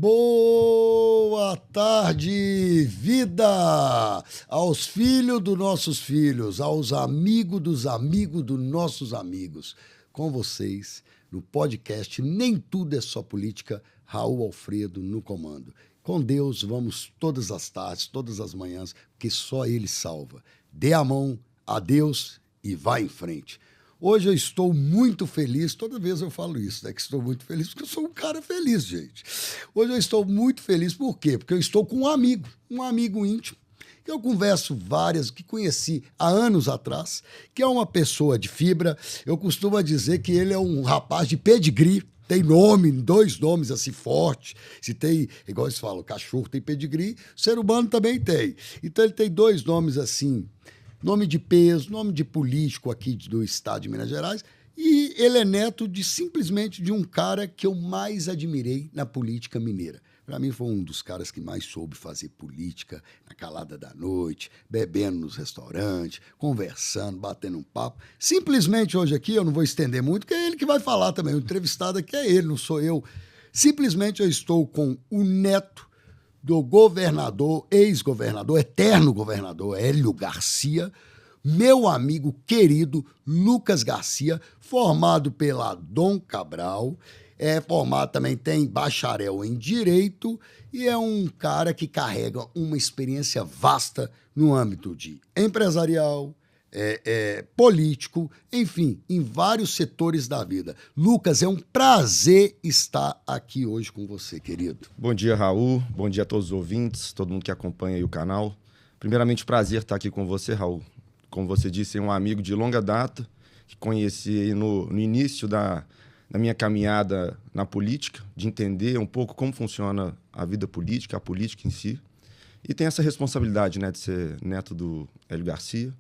Boa tarde, vida! Aos filhos dos nossos filhos, aos amigos dos nossos amigos. Com vocês, no podcast Nem Tudo é Só Política, Raul Alfredo no comando. Com Deus, vamos todas as tardes, todas as manhãs, porque só Ele salva. Dê a mão a Deus e vá em frente. Hoje eu estou muito feliz, toda vez eu falo isso, né? Que estou muito feliz, porque eu sou um cara feliz, gente. Hoje eu estou muito feliz, por quê? Porque eu estou com um amigo íntimo, que eu converso várias, que conheci há anos atrás, que é uma pessoa de fibra. Eu costumo dizer que ele é um rapaz de pedigree, tem nome, 2 nomes assim fortes. Se tem, igual eles falam, cachorro tem pedigree, o ser humano também tem. Então ele tem 2 nomes assim, nome de peso, nome de político aqui do estado de Minas Gerais, e ele é neto simplesmente de um cara que eu mais admirei na política mineira. Para mim foi um dos caras que mais soube fazer política na calada da noite, bebendo nos restaurantes, conversando, batendo um papo. Simplesmente hoje aqui, eu não vou estender muito, porque é ele que vai falar também, o entrevistado aqui é ele, não sou eu. Simplesmente eu estou com o neto do governador, ex-governador, eterno governador Hélio Garcia, meu amigo querido Lucas Garcia, formado pela Dom Cabral, formado também, tem bacharel em Direito e é um cara que carrega uma experiência vasta no âmbito de empresarial, político, enfim, em vários setores da vida. Lucas, é um prazer estar aqui hoje com você, querido. Bom dia, Raul. Bom dia a todos os ouvintes, todo mundo que acompanha aí o canal. Primeiramente, prazer estar aqui com você, Raul. Como você disse, é um amigo de longa data, que conheci aí no início da minha caminhada na política, de entender um pouco como funciona a vida política, a política em si. E tem essa responsabilidade, né, de ser neto do Hélio Garcia,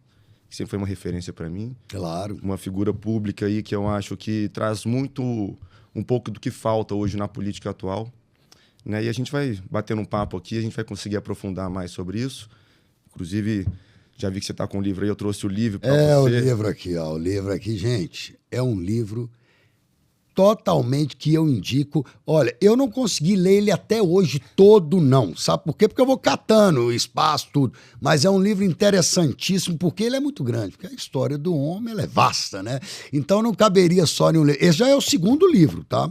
que sempre foi uma referência para mim. Claro. Uma figura pública aí que eu acho que traz muito, um pouco do que falta hoje na política atual, né? E a gente vai batendo um papo aqui, a gente vai conseguir aprofundar mais sobre isso. Inclusive, já vi que você está com o livro aí, eu trouxe o livro para você. O livro aqui, ó. O livro aqui, gente, é um livro totalmente que eu indico. Olha, eu não consegui ler ele até hoje todo, não. Sabe por quê? Porque eu vou catando o espaço, tudo. Mas é um livro interessantíssimo, porque ele é muito grande. Porque a história do homem, ela é vasta, né? Então não caberia só em um livro. Esse já é o 2º livro, tá?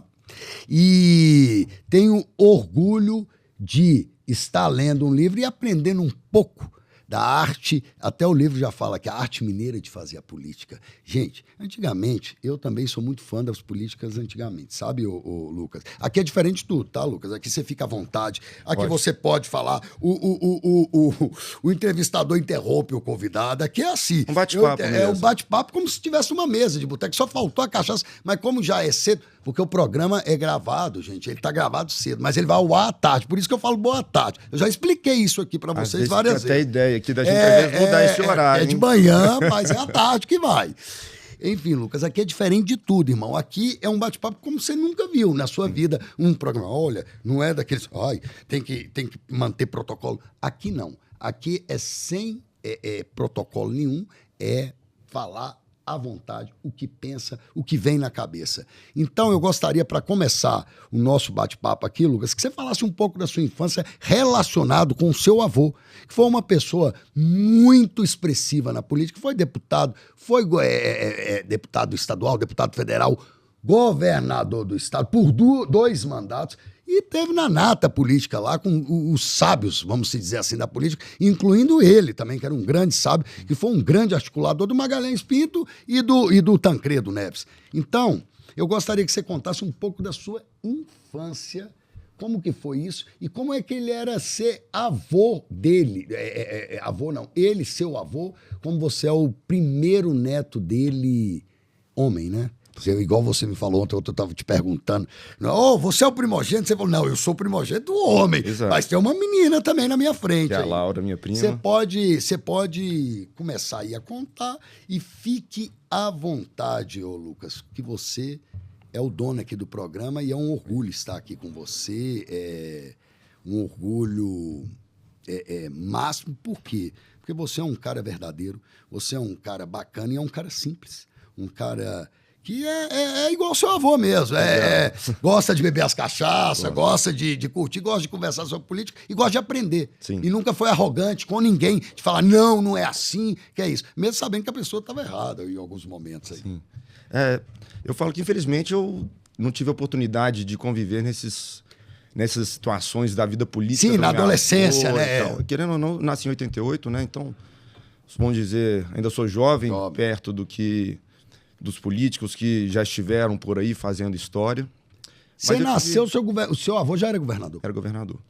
E tenho orgulho de estar lendo um livro e aprendendo um pouco da arte. Até o livro já fala que a arte mineira de fazer a política. Gente, antigamente, eu também sou muito fã das políticas antigamente, sabe, ô Lucas? Aqui é diferente de tudo, tá, Lucas? Aqui você fica à vontade, aqui você pode falar, o entrevistador interrompe o convidado, aqui é assim. Um bate-papo mesmo. É um bate-papo como se tivesse uma mesa de boteco, só faltou a cachaça, mas como já é cedo, porque o programa é gravado, gente, ele tá gravado cedo, mas ele vai ao ar à tarde, por isso que eu falo boa tarde. Eu já expliquei isso aqui pra vocês várias vezes. Até ideia aqui da gente, às vezes, mudar esse horário. É de manhã, mas é à tarde que vai. Enfim, Lucas, aqui é diferente de tudo, irmão. Aqui é um bate-papo como você nunca viu na sua vida. Um programa, olha, não é daqueles, tem que manter protocolo. Aqui não. Aqui é sem protocolo nenhum, é falar à vontade o que pensa, o que vem na cabeça. Então, eu gostaria, para começar o nosso bate-papo aqui, Lucas, que você falasse um pouco da sua infância relacionado com o seu avô, que foi uma pessoa muito expressiva na política, foi deputado, foi deputado estadual, deputado federal, governador do estado por 2 mandatos, e teve na nata política lá com os sábios, vamos dizer assim, da política, incluindo ele também, que era um grande sábio, que foi um grande articulador do Magalhães Pinto e do Tancredo Neves. Então, eu gostaria que você contasse um pouco da sua infância, como que foi isso, e como é que ele era ser avô dele, avô não, ele seu avô, como você é o primeiro neto dele, homem, né? Igual você me falou ontem, eu estava te perguntando, você é o primogênito? Você falou, não, eu sou o primogênito do homem. Exato. Mas tem uma menina também na minha frente. Que é a aí. Laura, minha prima. Você pode começar aí a contar e fique à vontade, ô Lucas, que você é o dono aqui do programa e é um orgulho estar aqui com você, um orgulho máximo. Por quê? Porque você é um cara verdadeiro, você é um cara bacana e é um cara simples, um cara que é igual seu avô mesmo. Gosta de beber as cachaças, gosta de curtir, gosta de conversar sobre política e gosta de aprender. Sim. E nunca foi arrogante com ninguém, de falar, não é assim, que é isso. Mesmo sabendo que a pessoa estava errada em alguns momentos aí. Sim. Eu falo que, infelizmente, eu não tive a oportunidade de conviver nessas situações da vida política. Sim, na adolescência, né? Então, querendo ou não, nasci em 88, né? Então, vamos dizer, ainda sou jovem. Perto dos políticos que já estiveram por aí fazendo história. Você nasceu, o seu avô já era governador? Era governador.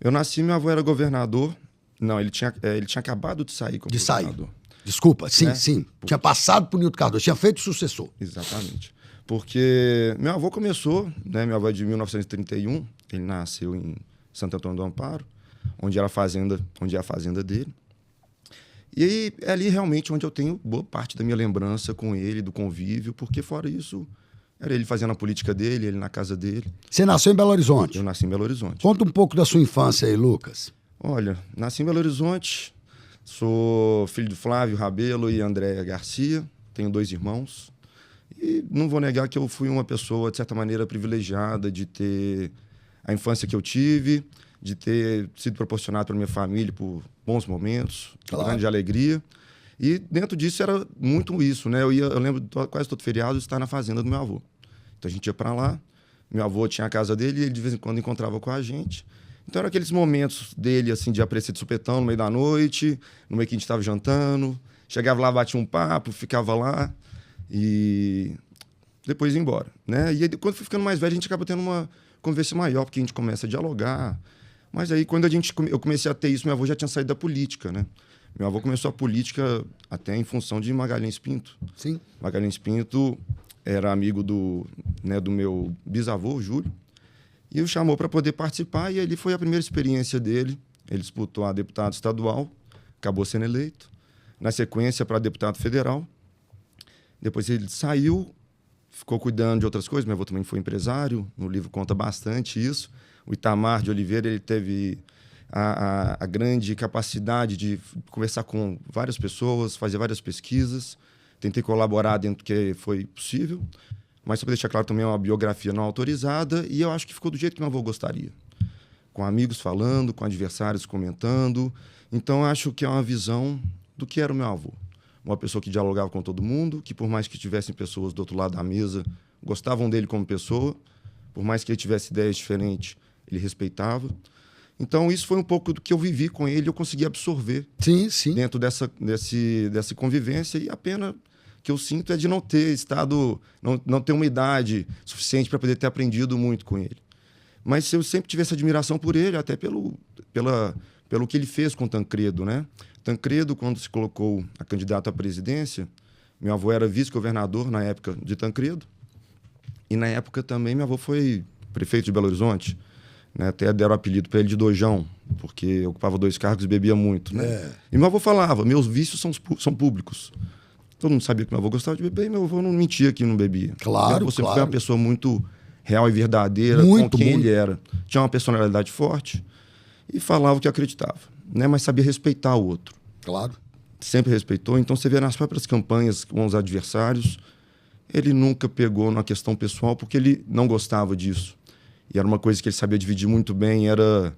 Eu nasci, meu avô era governador. Não, ele tinha acabado de sair como governador. Desculpa, sim. Tinha passado por Nilton Cardoso, tinha feito sucessor. Exatamente. Porque meu avô começou, né? Meu avô é de 1931, ele nasceu em Santo Antônio do Amparo, onde é a fazenda dele. E aí, é ali realmente onde eu tenho boa parte da minha lembrança com ele, do convívio, porque fora isso, era ele fazendo a política dele, ele na casa dele. Você nasceu em Belo Horizonte? Eu nasci em Belo Horizonte. Conta um pouco da sua infância aí, Lucas. Olha, nasci em Belo Horizonte, sou filho do Flávio Rabelo e Andréa Garcia, tenho 2 irmãos. E não vou negar que eu fui uma pessoa, de certa maneira, privilegiada de ter a infância que eu tive, de ter sido proporcionado para minha família por bons momentos, grande alegria. E dentro disso era muito isso, né? Eu lembro quase todo feriado estar na fazenda do meu avô. Então a gente ia para lá, meu avô tinha a casa dele e ele de vez em quando encontrava com a gente. Então eram aqueles momentos dele, assim, de aparecer de supetão no meio da noite, no meio que a gente estava jantando, chegava lá, batia um papo, ficava lá e depois ia embora, né? E aí, quando fui ficando mais velho, a gente acaba tendo uma conversa maior, porque a gente começa a dialogar. Mas aí, quando eu comecei a ter isso, meu avô já tinha saído da política, né? Meu avô começou a política até em função de Magalhães Pinto. Sim. Magalhães Pinto era amigo do meu bisavô, Júlio, e o chamou para poder participar, e ali foi a primeira experiência dele. Ele disputou a deputado estadual, acabou sendo eleito. Na sequência, para deputado federal. Depois ele saiu, ficou cuidando de outras coisas. Meu avô também foi empresário, no livro conta bastante isso. O Itamar de Oliveira, ele teve a grande capacidade de conversar com várias pessoas, fazer várias pesquisas. Tentei colaborar dentro do que foi possível, mas só para deixar claro também é uma biografia não autorizada, e eu acho que ficou do jeito que meu avô gostaria. Com amigos falando, com adversários comentando. Então, acho que é uma visão do que era o meu avô. Uma pessoa que dialogava com todo mundo, que por mais que tivessem pessoas do outro lado da mesa, gostavam dele como pessoa, por mais que ele tivesse ideias diferentes, ele respeitava. Então, isso foi um pouco do que eu vivi com ele, eu consegui absorver dentro dessa convivência, e a pena que eu sinto é de não ter estado, não ter uma idade suficiente para poder ter aprendido muito com ele. Mas eu sempre tive essa admiração por ele, até pelo que ele fez com Tancredo, né? Tancredo, quando se colocou a candidato à presidência, meu avô era vice-governador na época de Tancredo, e na época também meu avô foi prefeito de Belo Horizonte, né? Até deram o apelido para ele de Dojão, porque ocupava 2 cargos e bebia muito, né? E meu avô falava, meus vícios são públicos. Todo mundo sabia que meu avô gostava de beber, e meu avô não mentia que não bebia. Claro, Você foi uma pessoa muito real e verdadeira com quem ele era. Tinha uma personalidade forte e falava o que acreditava, né? Mas sabia respeitar o outro. Claro. Sempre respeitou. Então, você vê nas próprias campanhas com os adversários, ele nunca pegou na questão pessoal, porque ele não gostava disso. E era uma coisa que ele sabia dividir muito bem, era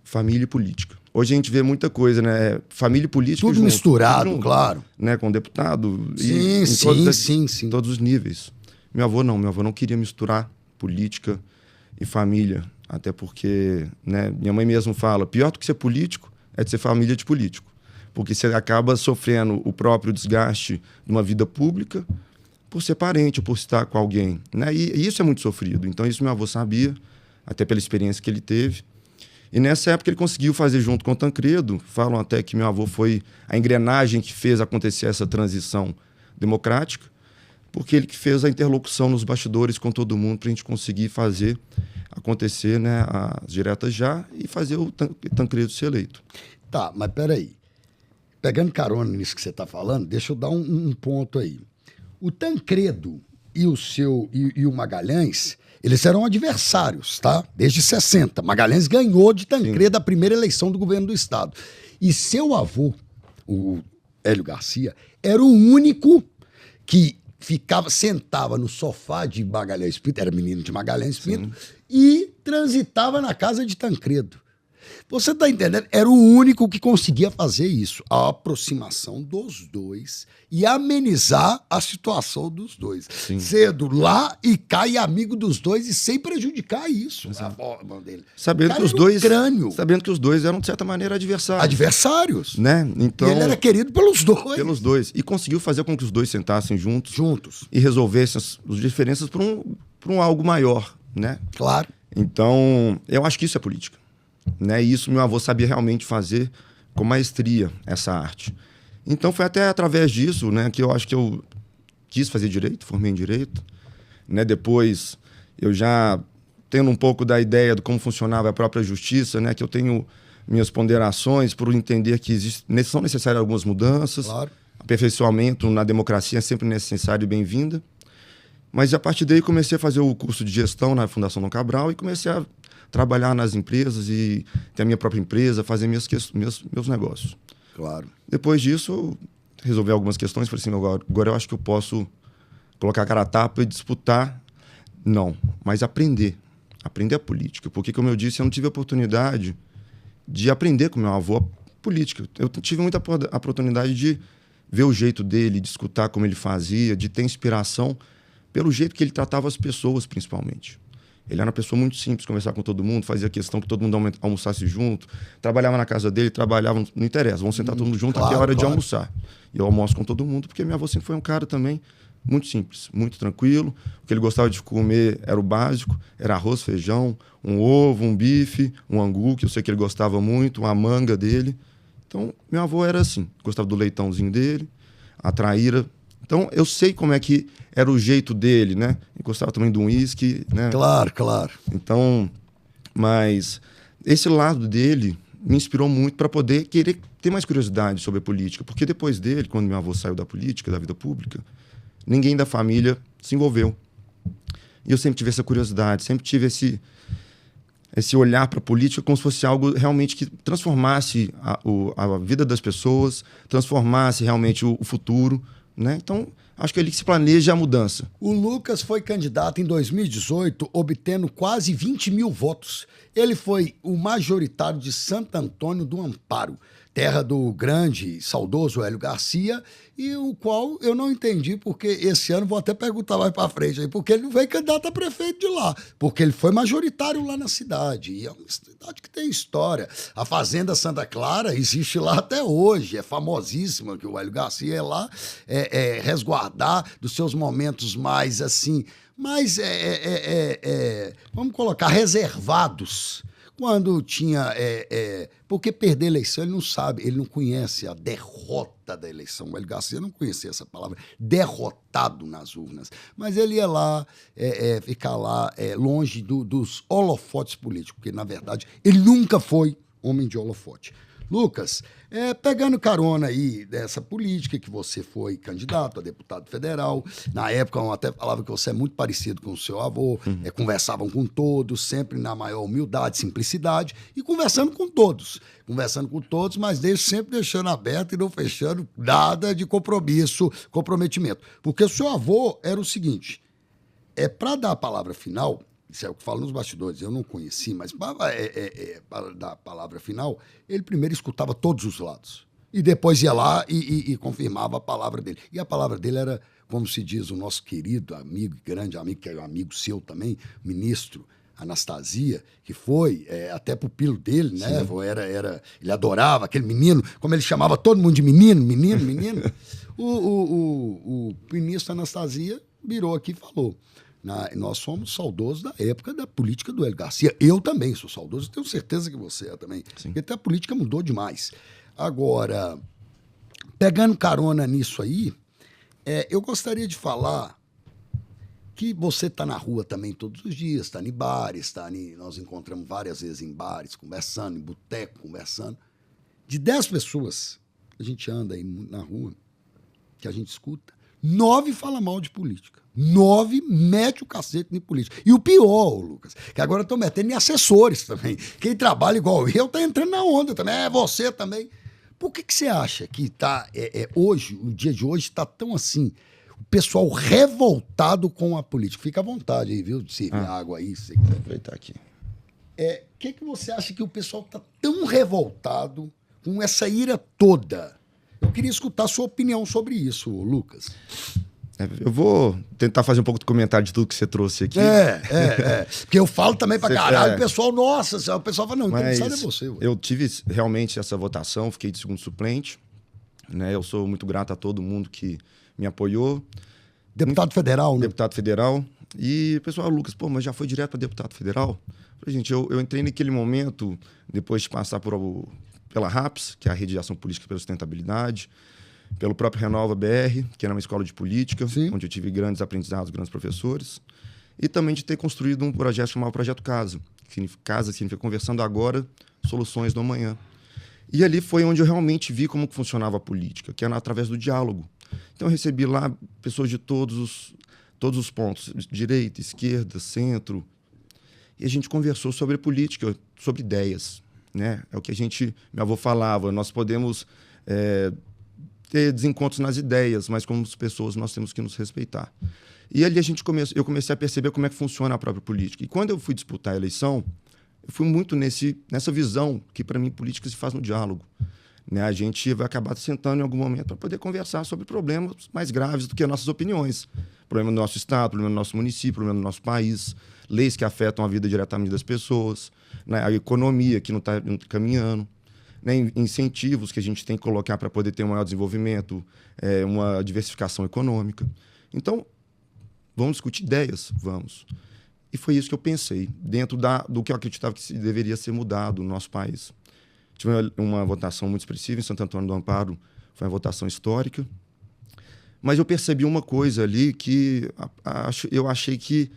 família e política. Hoje a gente vê muita coisa, né? Família e política tudo junto, misturado, junto, claro. Né? Com deputado. Sim. Todos os níveis. Meu avô não queria misturar política e família. Até porque, né, minha mãe mesmo fala, pior do que ser político é de ser família de político. Porque você acaba sofrendo o próprio desgaste de uma vida pública por ser parente ou por estar com alguém, né? E isso é muito sofrido. Então, isso meu avô sabia, até pela experiência que ele teve. E nessa época ele conseguiu fazer junto com o Tancredo. Falam até que meu avô foi a engrenagem que fez acontecer essa transição democrática, porque ele que fez a interlocução nos bastidores com todo mundo para a gente conseguir fazer acontecer, né, as diretas já e fazer o Tancredo ser eleito. Tá, mas peraí. Pegando carona nisso que você está falando, deixa eu dar um ponto aí. O Tancredo e o Magalhães, eles eram adversários, tá? Desde 60. Magalhães ganhou de Tancredo a primeira eleição do governo do estado. E seu avô, o Hélio Garcia, era o único que sentava no sofá de Magalhães Pinto, era menino de Magalhães Pinto, e transitava na casa de Tancredo. Você está entendendo? Era o único que conseguia fazer isso, a aproximação dos dois e amenizar a situação dos dois. Sim. Sendo lá e cá e amigo dos dois e sem prejudicar isso, a forma dele. Sabendo que os dois eram, de certa maneira, adversários. Adversários. Né? Então, e ele era querido pelos dois. Pelos dois. E conseguiu fazer com que os dois sentassem juntos. E resolvessem as diferenças por um algo maior, né? Claro. Então, eu acho que isso é política. Né? E isso meu avô sabia realmente fazer com maestria, essa arte. Então foi até através disso, né, que eu acho que eu quis fazer direito, formei em direito. Né? Depois, eu já tendo um pouco da ideia de como funcionava a própria justiça, né, que eu tenho minhas ponderações por entender que são necessárias algumas mudanças. Claro. Aperfeiçoamento na democracia é sempre necessário e bem-vinda. Mas a partir daí comecei a fazer o curso de gestão na Fundação Dom Cabral e comecei a trabalhar nas empresas e ter a minha própria empresa, fazer meus negócios. Claro. Depois disso, eu resolvi algumas questões. Falei assim, agora eu acho que eu posso colocar a cara a tapa e disputar. Não, mas aprender. Aprender a política. Porque, como eu disse, eu não tive a oportunidade de aprender com meu avô a política. Eu tive muita oportunidade de ver o jeito dele, de escutar como ele fazia, de ter inspiração pelo jeito que ele tratava as pessoas, principalmente. Ele era uma pessoa muito simples, conversar com todo mundo, fazia questão que todo mundo almoçasse junto, trabalhava na casa dele, não interessa, vamos sentar todo mundo junto até a hora de almoçar. E eu almoço com todo mundo, porque minha avó sempre foi um cara também muito simples, muito tranquilo. O que ele gostava de comer era o básico, era arroz, feijão, um ovo, um bife, um angu, que eu sei que ele gostava muito, uma manga dele. Então, meu avô era assim, gostava do leitãozinho dele, a traíra. Então, eu sei como é que era o jeito dele, né? Ele gostava também de um uísque, né? Claro, claro. Então, mas esse lado dele me inspirou muito para poder querer ter mais curiosidade sobre a política. Porque depois dele, quando meu avô saiu da política, da vida pública, ninguém da família se envolveu. E eu sempre tive essa curiosidade, sempre tive esse olhar para a política como se fosse algo realmente que transformasse a vida das pessoas, transformasse realmente o futuro. Né? Então, acho que é ali que se planeja a mudança. O Lucas foi candidato em 2018, obtendo quase 20 mil votos. Ele foi o majoritário de Santo Antônio do Amparo, terra do grande, saudoso Hélio Garcia, e o qual eu não entendi, porque esse ano, vou até perguntar mais para frente, aí, porque ele não veio candidato a prefeito de lá, porque ele foi majoritário lá na cidade, e é uma cidade que tem história. A Fazenda Santa Clara existe lá até hoje, é famosíssima, que o Hélio Garcia é lá resguardar dos seus momentos mais, assim, vamos colocar, reservados. Quando tinha... porque perder a eleição, ele não sabe, ele não conhece a derrota da eleição. O Hélio Garcia não conhecia essa palavra, derrotado nas urnas. Mas ele ia lá, ficar lá longe dos holofotes políticos, porque, na verdade, ele nunca foi homem de holofote. Lucas, pegando carona aí dessa política que você foi candidato a deputado federal, na época eu até falava que você é muito parecido com o seu avô, conversavam com todos, sempre na maior humildade, simplicidade, e conversando com todos, mas sempre deixando aberto e não fechando nada de comprometimento. Porque o seu avô era o seguinte, para dar a palavra final... Isso é o que falo nos bastidores, eu não conheci, mas para dar a palavra final, ele primeiro escutava todos os lados. E depois ia lá e confirmava a palavra dele. E a palavra dele era, como se diz, o nosso querido amigo, grande amigo, que é um amigo seu também, ministro Anastasia, que foi até pupilo dele, né? Ele adorava aquele menino, como ele chamava todo mundo de menino. O ministro Anastasia virou aqui e falou... Nós somos saudosos da época da política do Hélio Garcia. Eu também sou saudoso, tenho certeza que você é também. Sim. Porque até a política mudou demais. Agora, pegando carona nisso aí, eu gostaria de falar que você está na rua também todos os dias, está em bares, nós encontramos várias vezes em bares, conversando, em boteco, conversando. De 10 pessoas que a gente anda aí na rua, que a gente escuta, 9 falam mal de política. 9 mete o cacete em política. E o pior, Lucas, que agora estão metendo em assessores também. Quem trabalha igual eu está entrando na onda também. Você também. Por que você acha que hoje, o dia de hoje, está tão assim? o pessoal revoltado com a política. Fica à vontade aí, viu? De servir água aí, se você quiser. Vou aproveitar aqui. O que você acha que o pessoal está tão revoltado com essa ira toda? Eu queria escutar a sua opinião sobre isso, Lucas. Eu vou tentar fazer um pouco de comentário de tudo que você trouxe aqui. Porque eu falo também pra caralho, o pessoal, nossa, o pessoal fala, não, interessado é você. Eu tive realmente essa votação, fiquei de segundo suplente, né? Eu sou muito grato a todo mundo que me apoiou. Deputado federal, né? Deputado federal. E o pessoal, Lucas, pô, mas já foi direto para deputado federal? Eu falei, gente, eu entrei naquele momento, depois de passar pela RAPS, que é a Rede de Ação Política pela Sustentabilidade, pelo próprio Renova BR, que era uma escola de política, Sim. onde eu tive grandes aprendizados, grandes professores, e também de ter construído um projeto chamado Projeto Casa. Casa significa Conversando Agora, Soluções do Amanhã. E ali foi onde eu realmente vi como funcionava a política, que era através do diálogo. Então eu recebi lá pessoas de todos os pontos, direita, esquerda, centro, e a gente conversou sobre política, sobre ideias, né? É o que meu avô falava, nós podemos ter desencontros nas ideias, mas como pessoas nós temos que nos respeitar. E ali eu comecei a perceber como é que funciona a própria política. E quando eu fui disputar a eleição, eu fui muito nessa visão que, para mim, política se faz no diálogo. Né? A gente vai acabar sentando em algum momento para poder conversar sobre problemas mais graves do que as nossas opiniões. Problema do nosso estado, problema do nosso município, problema do nosso país, leis que afetam a vida diretamente das pessoas, né? A economia que não está caminhando, né? Incentivos que a gente tem que colocar para poder ter um maior desenvolvimento, uma diversificação econômica. Então, vamos discutir ideias, vamos. E foi isso que eu pensei, dentro do que eu acreditava que deveria ser mudado no nosso país. Tive uma votação muito expressiva em Santo Antônio do Amparo, foi uma votação histórica. Mas eu percebi uma coisa ali que eu achei que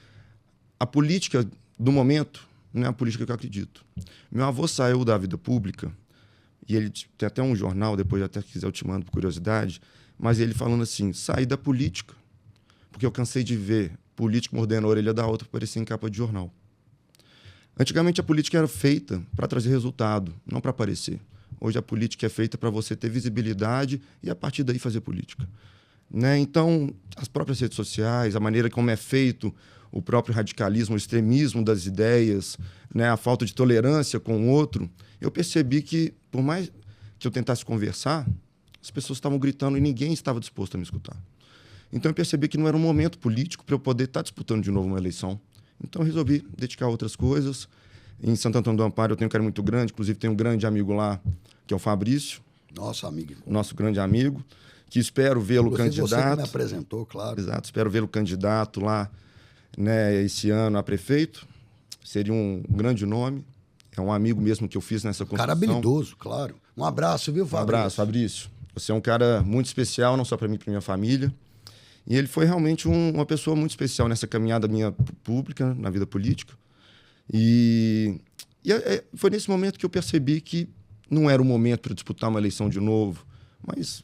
a política do momento não é a política que eu acredito. Meu avô saiu da vida pública, e ele tem até um jornal, depois até quiser eu te mando por curiosidade, mas ele falando assim, saí da política, porque eu cansei de ver político mordendo a orelha da outra para aparecer em capa de jornal. Antigamente a política era feita para trazer resultado, não para aparecer. Hoje a política é feita para você ter visibilidade e a partir daí fazer política. Né? Então, as próprias redes sociais, a maneira como é feito o próprio radicalismo, o extremismo das ideias, né? A falta de tolerância com o outro, eu percebi que, por mais que eu tentasse conversar, as pessoas estavam gritando e ninguém estava disposto a me escutar. Então eu percebi que não era um momento político para eu poder estar disputando de novo uma eleição. Então eu resolvi dedicar a outras coisas. Em Santo Antônio do Amparo eu tenho um carinho muito grande, inclusive tenho um grande amigo lá, que é o Fabrício. Nosso amigo. Nosso grande amigo, que espero vê-lo candidato. Você que me apresentou, claro. Exato, espero vê-lo candidato lá, né, esse ano a prefeito. Seria um grande nome. É um amigo mesmo que eu fiz nessa construção. Cara habilidoso, claro. Um abraço, viu, Fabrício? Um abraço, Fabrício. Você é um cara muito especial, não só para mim, para minha família. E ele foi realmente uma pessoa muito especial nessa caminhada minha pública, na vida política. E foi nesse momento que eu percebi que não era o momento para disputar uma eleição de novo. Mas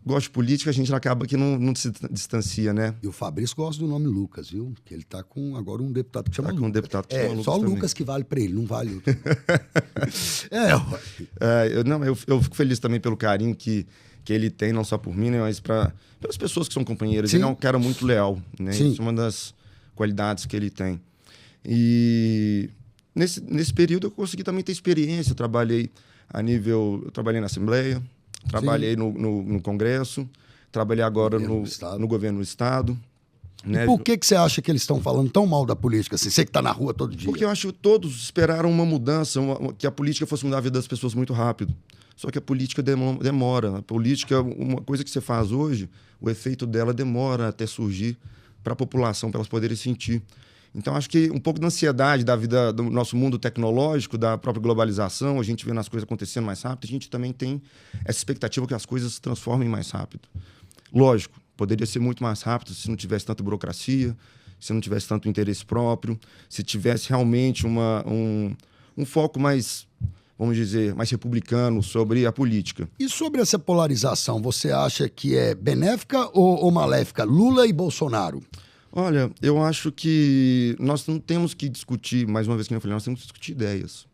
gosto de política, a gente acaba que não se distancia, né? E o Fabrício gosta do nome Lucas, viu? Que ele tá com agora um deputado que chama Lucas. Um deputado que chama Lucas só o também. Lucas que vale para ele, não vale outro. Eu fico feliz também pelo carinho que ele tem, não só por mim, né, mas pelas pessoas que são companheiras. Sim. Ele é um cara muito leal, né? Sim. Isso é uma das qualidades que ele tem. E nesse período eu consegui também ter experiência. Eu trabalhei na Assembleia, trabalhei no Congresso, trabalhei agora no governo do Estado. Né? E por que você acha que eles estão falando tão mal da política? Assim, você que está na rua todo dia. Porque eu acho que todos esperaram uma mudança, que a política fosse mudar a vida das pessoas muito rápido. Só que a política demora. A política, uma coisa que você faz hoje, o efeito dela demora até surgir para a população, para elas poderem sentir. Então, acho que um pouco da ansiedade da vida do nosso mundo tecnológico, da própria globalização, a gente vendo as coisas acontecendo mais rápido, a gente também tem essa expectativa que as coisas se transformem mais rápido. Lógico, poderia ser muito mais rápido se não tivesse tanta burocracia, se não tivesse tanto interesse próprio, se tivesse realmente um foco mais, vamos dizer, mais republicano sobre a política. E sobre essa polarização, você acha que é benéfica ou maléfica? Lula e Bolsonaro? Olha, eu acho que nós não temos que discutir, mais uma vez que eu falei, nós temos que discutir ideias.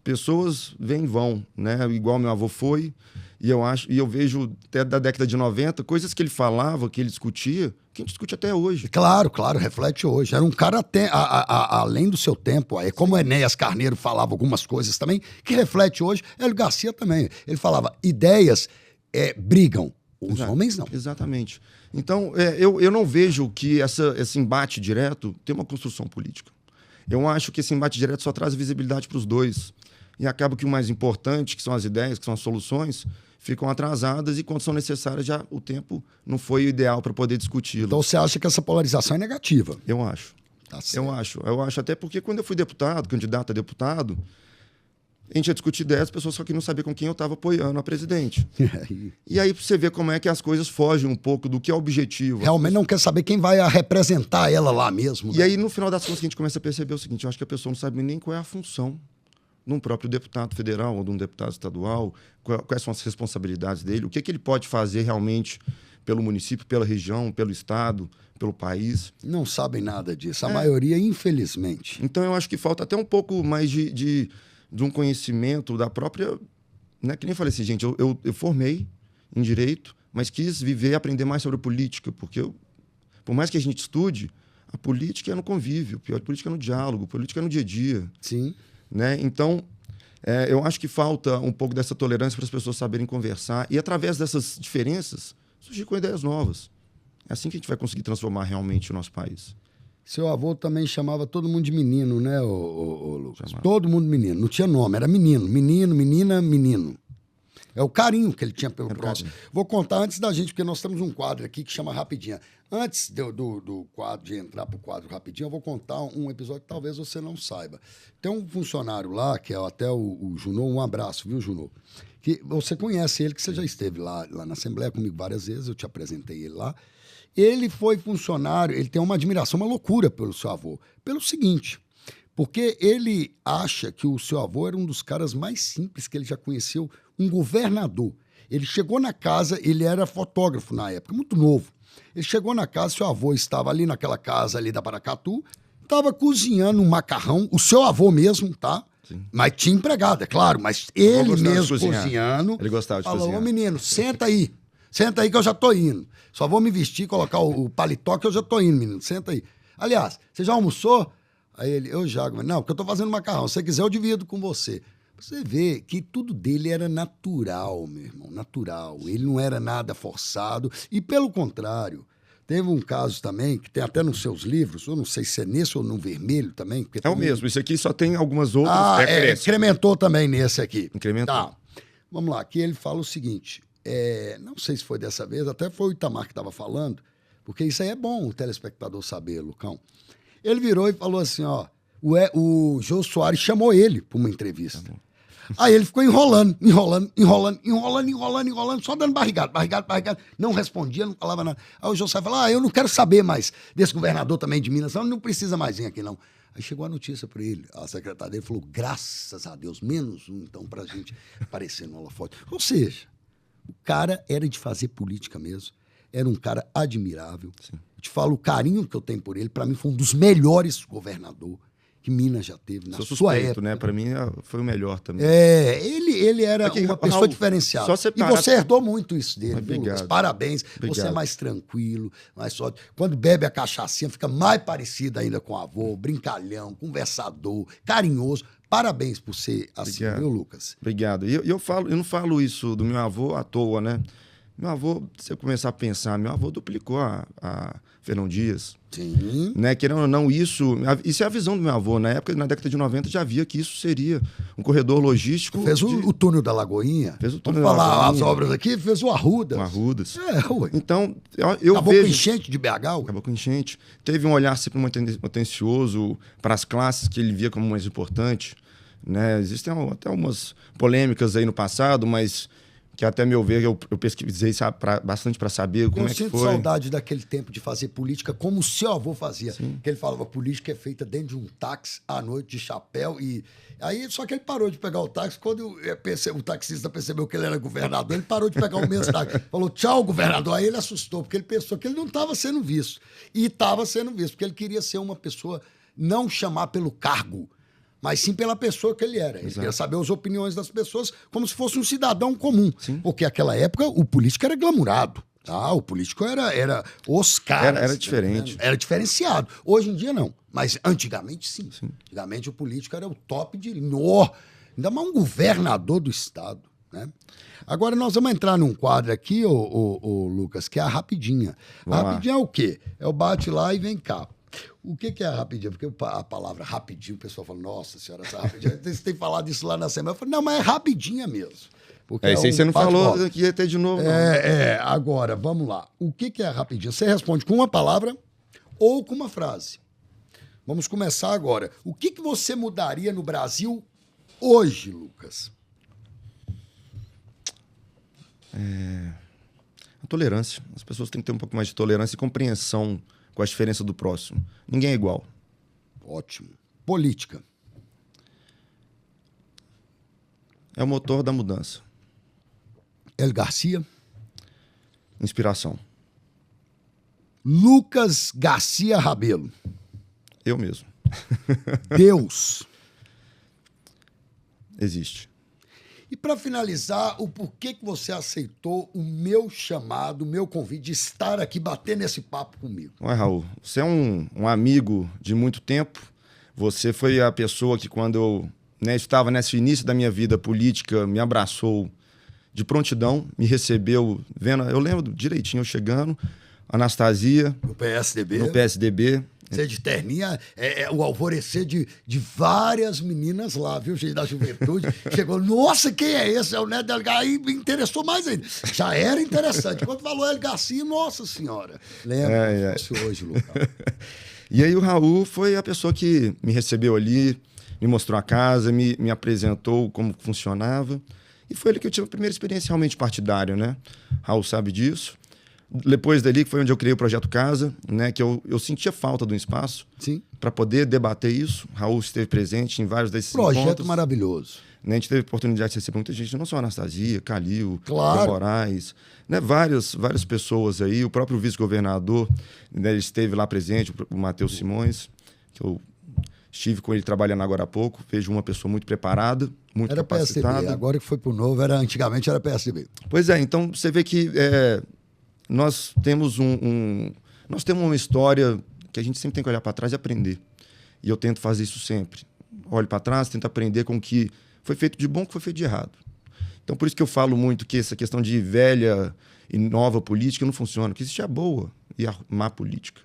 pessoas vêm e vão, né? Igual meu avô foi, e eu vejo até da década de 90, coisas que ele falava, que ele discutia, que a gente discute até hoje. Claro, reflete hoje. Era um cara além do seu tempo. É como Enéas Carneiro falava algumas coisas também, que reflete hoje. Hélio Garcia também. Ele falava, ideias brigam, os homens não. Exatamente. Então, eu não vejo que esse embate direto tem uma construção política. Eu acho que esse embate direto só traz visibilidade para os dois. E acaba que o mais importante, que são as ideias, que são as soluções, ficam atrasadas e quando são necessárias já o tempo não foi o ideal para poder discuti-lo. Então você acha que essa polarização é negativa? Eu acho. Tá certo. Eu acho até porque quando eu fui candidato a deputado, a gente ia discutir ideias, as pessoas só que não sabiam com quem eu estava apoiando a presidente. E aí você vê como é que as coisas fogem um pouco do que é o objetivo. Realmente não quer saber quem vai representar ela lá mesmo. E né? aí, no final das contas, a gente começa a perceber o seguinte, eu acho que a pessoa não sabe nem qual é a função de um próprio deputado federal ou de um deputado estadual, quais são as responsabilidades dele, o que ele pode fazer realmente pelo município, pela região, pelo estado, pelo país. Não sabem nada disso, a maioria, infelizmente. Então, eu acho que falta até um pouco mais de um conhecimento da própria... Né? Que nem falei assim, gente, eu formei em Direito, mas quis viver e aprender mais sobre política, porque por mais que a gente estude, a política é no convívio, a política é no diálogo, a política é no dia a dia. Sim. Né? Então, eu acho que falta um pouco dessa tolerância para as pessoas saberem conversar e, através dessas diferenças, surgir com ideias novas. É assim que a gente vai conseguir transformar realmente o nosso país. Seu avô também chamava todo mundo de menino, né, ô Lucas? Chamava. Todo mundo menino. Não tinha nome, era menino. Menino, menina, menino. É o carinho que ele tinha pelo próximo. Vou contar antes da gente, porque nós temos um quadro aqui que chama Rapidinha. Antes do quadro, de entrar pro quadro Rapidinho, eu vou contar um episódio que talvez você não saiba. Tem um funcionário lá, que é até o Junô, um abraço, viu, Junô? Que você conhece ele, que você já esteve lá na Assembleia comigo várias vezes, eu te apresentei ele lá. Ele foi funcionário, ele tem uma admiração, uma loucura pelo seu avô. Pelo seguinte, porque ele acha que o seu avô era um dos caras mais simples que ele já conheceu, um governador. Ele chegou na casa, ele era fotógrafo na época, muito novo. Ele chegou na casa, seu avô estava ali naquela casa ali da Paracatu, estava cozinhando um macarrão, o seu avô mesmo, tá? Sim. Mas tinha empregado, é claro, mas ele mesmo cozinhando. Ele gostava de falou, cozinhar. Ô menino, senta aí que eu já tô indo. Só vou me vestir, colocar o paletó que eu já tô indo, menino, senta aí. Aliás, você já almoçou? Aí ele, eu já, mas não, porque eu tô fazendo macarrão, se você quiser eu divido com você. Você vê que tudo dele era natural, meu irmão, natural. Ele não era nada forçado. E, pelo contrário, teve um caso também, que tem até nos seus livros, eu não sei se é nesse ou no vermelho também. É o mesmo, isso aqui só tem algumas outras. Incrementou também nesse aqui. Incrementou. Tá. Vamos lá, aqui ele fala o seguinte, não sei se foi dessa vez, até foi o Itamar que estava falando, porque isso aí é bom o telespectador saber, Lucão. Ele virou e falou assim, ó, o Jô Soares chamou ele para uma entrevista. Tá. Aí ele ficou enrolando, só dando barrigada. Não respondia, não falava nada. Aí o Jô Soares falou, eu não quero saber mais desse governador também de Minas, não precisa mais vir aqui, não. Aí chegou a notícia para ele, a secretária dele falou, graças a Deus, menos um, então, pra gente aparecer no holofote. Ou seja, o cara era de fazer política mesmo, era um cara admirável. Sim. Eu te falo, o carinho que eu tenho por ele, para mim foi um dos melhores governadores que Minas já teve na sua época. Né? Para mim foi o melhor também. Ele era uma pessoa diferenciada. E você herdou muito isso dele. Obrigado. Parabéns. Obrigado. Você é mais tranquilo, mais só. Quando bebe a cachaçinha, fica mais parecido ainda com o avô, brincalhão, conversador, carinhoso. Parabéns por ser assim, viu, Lucas? Obrigado. E eu não falo isso do meu avô à toa, né? Meu avô, se eu começar a pensar, meu avô duplicou a Fernão Dias. Sim. Né? Querendo ou não, isso é a visão do meu avô. Na década de 90, já via que isso seria um corredor logístico. Fez o túnel da Lagoinha. Fez o túnel da Lagoinha. Vamos falar as obras aqui, fez o Arrudas. O Arrudas. Ué. Então, Acabou com enchente de BH. Acabou com enchente. Teve um olhar sempre muito atencioso para as classes que ele via como mais importante. Né? Existem até algumas polêmicas aí no passado, mas que até meu ver eu pesquisei bastante para saber como é que foi. Eu sinto saudade daquele tempo de fazer política como o seu avô fazia. Sim. Que ele falava, política é feita dentro de um táxi à noite de chapéu. E aí, só que ele parou de pegar o táxi. Quando o taxista percebeu que ele era governador, ele parou de pegar o mesmo táxi. Falou, tchau, governador. Aí ele assustou, porque ele pensou que ele não estava sendo visto. E estava sendo visto, porque ele queria ser uma pessoa, não chamar pelo cargo, mas sim pela pessoa que ele era. Ele Exato. queria saber as opiniões das pessoas como se fosse um cidadão comum. Sim. Porque naquela época o político era glamourado. Tá? O político era os caras. Era diferente. Era diferenciado. Hoje em dia não. Mas antigamente sim. Sim. Antigamente o político era o top de linha. Ainda mais um governador do estado. Né? Agora nós vamos entrar num quadro aqui, ô Lucas, que é a rapidinha. Vamos lá. Rapidinha é o quê? É o bate lá e vem cá. O que é a rapidinha? Porque a palavra rapidinho, o pessoal fala, nossa senhora, essa rapidinha. Você tem falado isso lá na semana. Eu falei, não, mas é rapidinha mesmo. Porque Isso aí você não bate-bola. falou que ia ter de novo, não. Agora, vamos lá. O que é a rapidinha? Você responde com uma palavra ou com uma frase. Vamos começar agora. O que você mudaria no Brasil hoje, Lucas? A tolerância. As pessoas têm que ter um pouco mais de tolerância e compreensão com as diferenças do próximo. Ninguém é igual. Ótimo. Política. É o motor da mudança. Hélio Garcia. Inspiração. Lucas Garcia Rabelo. Eu mesmo. Deus. Existe. E para finalizar, o porquê que você aceitou o meu chamado, o meu convite de estar aqui batendo esse papo comigo? Ué, Raul, você é um amigo de muito tempo. Você foi a pessoa que, quando eu estava nesse início da minha vida política, me abraçou de prontidão, me recebeu, vendo. Eu lembro direitinho, eu chegando, Anastasia, No PSDB. no PSDB. Você de terninha, o alvorecer de várias meninas lá, viu, gente da juventude. Chegou, nossa, quem é esse? É o Neto Delgado. Aí me interessou mais ainda. Já era interessante. Quando falou Hélio Garcia, nossa senhora. Lembra? Fosse hoje, Lucas. E aí o Raul foi a pessoa que me recebeu ali, me mostrou a casa, me apresentou como funcionava. E foi ele que eu tive a primeira experiência realmente partidária, né? Raul sabe disso. Depois dali, que foi onde eu criei o Projeto Casa, né? Que eu sentia falta de um espaço para poder debater isso. Raul esteve presente em vários desses Projeto encontros. maravilhoso. Né? A gente teve a oportunidade de receber muita gente, não só a Anastasia, Calil, Claro. Moraes, né? Várias pessoas aí. O próprio vice-governador, né? Ele esteve lá presente, o Matheus Simões, que eu estive com ele trabalhando agora há pouco. Vejo uma pessoa muito preparada, muito Era capacitada. PSDB, agora que foi pro novo, antigamente era PSDB. Pois é, então você vê que nós temos nós temos uma história que a gente sempre tem que olhar para trás e aprender. E eu tento fazer isso sempre. Olho para trás, tento aprender com o que foi feito de bom, o que foi feito de errado. Então, por isso que eu falo muito que essa questão de velha e nova política não funciona, que existe a boa e a má política.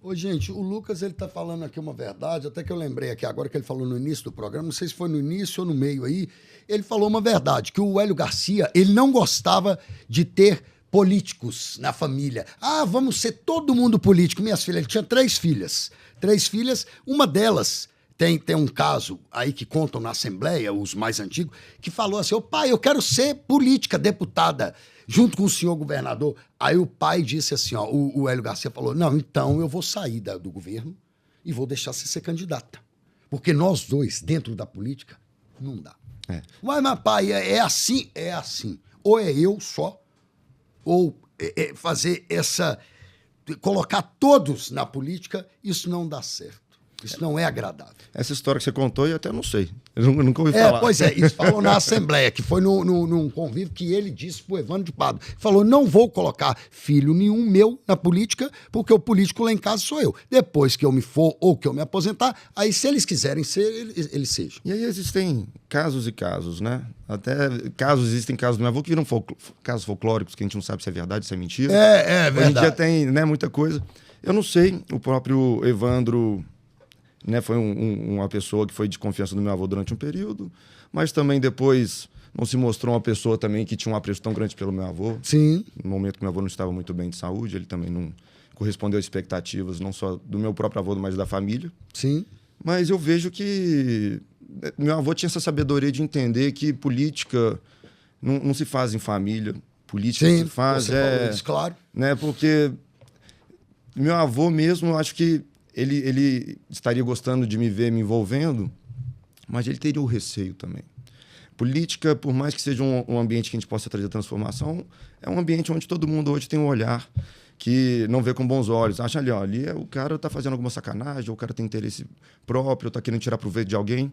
Ô, gente, o Lucas, ele tá falando aqui uma verdade, até que eu lembrei aqui agora que ele falou no início do programa, não sei se foi no início ou no meio aí, ele falou uma verdade, que o Hélio Garcia, ele não gostava de ter políticos na família. Ah, vamos ser todo mundo político. Minhas filhas, ele tinha 3 filhas. 3 filhas, uma delas tem um caso aí que contam na Assembleia, os mais antigos, que falou assim, ô pai, eu quero ser política, deputada, junto com o senhor governador. Aí o pai disse assim, ó, o Hélio Garcia falou, não, então eu vou sair do governo e vou deixar você ser candidata. Porque nós dois, dentro da política, não dá. Mas pai, é assim. Ou é eu só, ou fazer colocar todos na política, isso não dá certo. Isso não é agradável. Essa história que você contou, eu até não sei. Eu nunca ouvi falar. Pois é, isso falou na Assembleia, que foi num convívio que ele disse pro Evandro de Pádua. Falou, não vou colocar filho nenhum meu na política, porque o político lá em casa sou eu. Depois que eu me for ou que eu me aposentar, aí se eles quiserem ser, eles sejam. E aí existem casos e casos, né? Existem casos do meu avô que viram casos folclóricos, que a gente não sabe se é verdade, se é mentira. É verdade. Hoje em dia tem, né, muita coisa. Eu não sei, o próprio Evandro, né, foi uma pessoa que foi de confiança do meu avô durante um período, mas também depois não se mostrou uma pessoa também que tinha um apreço tão grande pelo meu avô. Sim. No momento que meu avô não estava muito bem de saúde, ele também não correspondeu às expectativas, não só do meu próprio avô, mas da família. Sim. Mas eu vejo que meu avô tinha essa sabedoria de entender que política não se faz em família. Política Sim, se faz você falou isso, claro. Né, porque meu avô mesmo, eu acho que ele estaria gostando de me ver me envolvendo, mas ele teria o receio também. Política, por mais que seja um ambiente que a gente possa trazer transformação, é um ambiente onde todo mundo hoje tem um olhar que não vê com bons olhos. Acha ali, ó, ali o cara está fazendo alguma sacanagem, ou o cara tem interesse próprio, está querendo tirar proveito de alguém.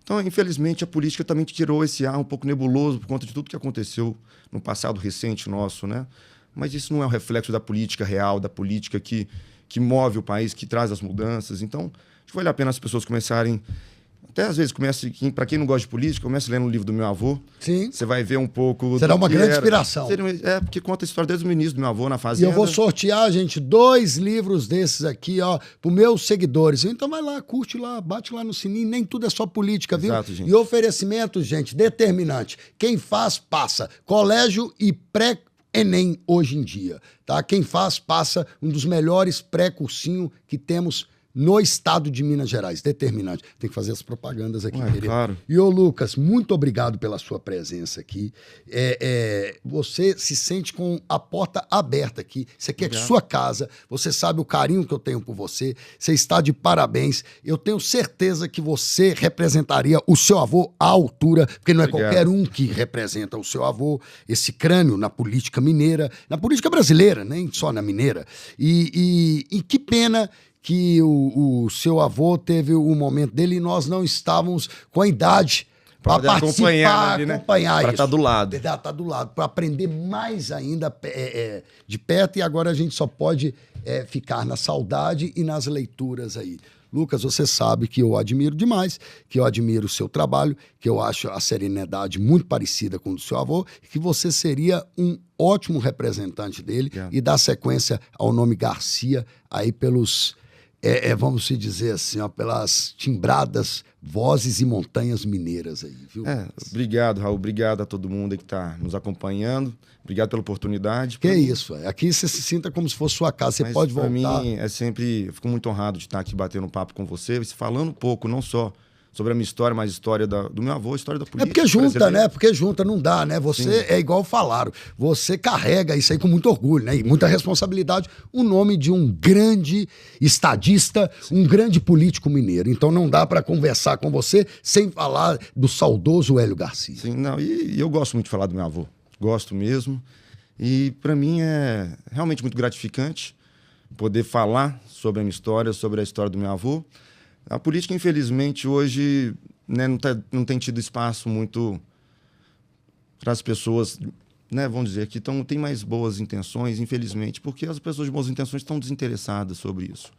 Então, infelizmente, a política também tirou esse ar um pouco nebuloso por conta de tudo que aconteceu no passado recente nosso, né? Mas isso não é um reflexo da política real, da política que move o país, que traz as mudanças. Então, acho que vale a pena as pessoas começarem... Até às vezes, para quem não gosta de política, comece lendo o livro do meu avô. Sim. Você vai ver um pouco... Será uma grande inspiração. Porque conta a história desde o início do meu avô na E fazenda. eu vou sortear, gente, 2 livros desses aqui, ó, para os meus seguidores. Então vai lá, curte lá, bate lá no sininho. Nem tudo é só política, viu? Exato, gente. E oferecimento, gente, determinante. Quem faz, passa. Colégio e pré-ENEM hoje em dia, tá? Quem faz, passa. Um dos melhores pré-cursinho que temos no estado de Minas Gerais, determinante. Tem que fazer as propagandas aqui, querido. Claro. E, ô Lucas, muito obrigado pela sua presença aqui. Você se sente com a porta aberta aqui. Isso aqui é sua casa. Você sabe o carinho que eu tenho por você. Você está de parabéns. Eu tenho certeza que você representaria o seu avô à altura, porque não é qualquer um que representa o seu avô, esse crânio na política mineira, na política brasileira, nem só na mineira. E que pena que o seu avô teve o momento dele e nós não estávamos com a idade para participar, ali, né? acompanhar pra isso. Estar do lado. Para estar do lado, para aprender mais ainda de perto, e agora a gente só pode ficar na saudade e nas leituras aí. Lucas, você sabe que eu admiro demais, que eu admiro o seu trabalho, que eu acho a serenidade muito parecida com o do seu avô, e que você seria um ótimo representante dele e dar sequência ao nome Garcia aí pelos... vamos se dizer assim, ó, pelas timbradas vozes e montanhas mineiras aí, viu? Obrigado, Raul. Obrigado a todo mundo aí que está nos acompanhando. Obrigado pela oportunidade. Que isso, aqui você se sinta como se fosse sua casa, você pode voltar. Para mim, eu fico muito honrado de estar aqui batendo um papo com você, falando um pouco, não só sobre a minha história, mas a história do meu avô, a história da política. Porque junta, né? Porque junta, não dá, né? Você é igual falaram, você carrega isso aí com muito orgulho, né? E muita responsabilidade, o nome de um grande estadista, um grande político mineiro. Então não dá para conversar com você sem falar do saudoso Hélio Garcia. Sim, não, e eu gosto muito de falar do meu avô. Gosto mesmo. E para mim é realmente muito gratificante poder falar sobre a minha história, sobre a história do meu avô. A política, infelizmente, hoje, né, não tem tido espaço muito para as pessoas, né, vamos dizer, que têm mais boas intenções, infelizmente, porque as pessoas de boas intenções estão desinteressadas sobre isso.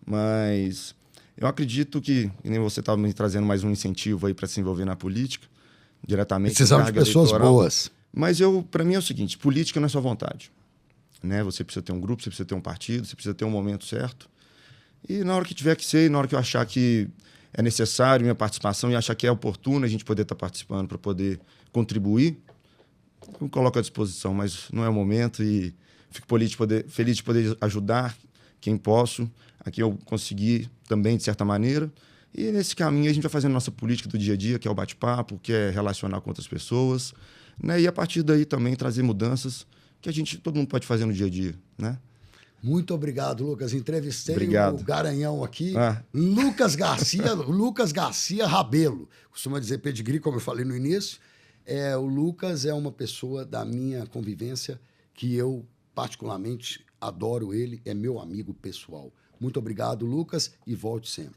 Mas eu acredito que nem você estava me trazendo mais um incentivo aí para se envolver na política, diretamente. Precisamos de pessoas boas. Mas para mim é o seguinte, política não é só vontade. Né? Você precisa ter um grupo, você precisa ter um partido, você precisa ter um momento certo. E na hora que tiver que ser, na hora que eu achar que é necessário minha participação e achar que é oportuno a gente poder estar participando para poder contribuir, eu coloco à disposição, mas não é o momento e fico feliz de poder ajudar quem posso, a quem eu conseguir também, de certa maneira. E nesse caminho a gente vai fazendo nossa política do dia a dia, que é o bate-papo, que é relacionar com outras pessoas, né? E a partir daí também trazer mudanças que todo mundo pode fazer no dia a dia, né? Muito obrigado, Lucas. Entrevistei o Garanhão aqui. Lucas Garcia Rabelo. Costuma dizer pedigree, como eu falei no início. O Lucas é uma pessoa da minha convivência que eu particularmente adoro ele, é meu amigo pessoal. Muito obrigado, Lucas, e volte sempre.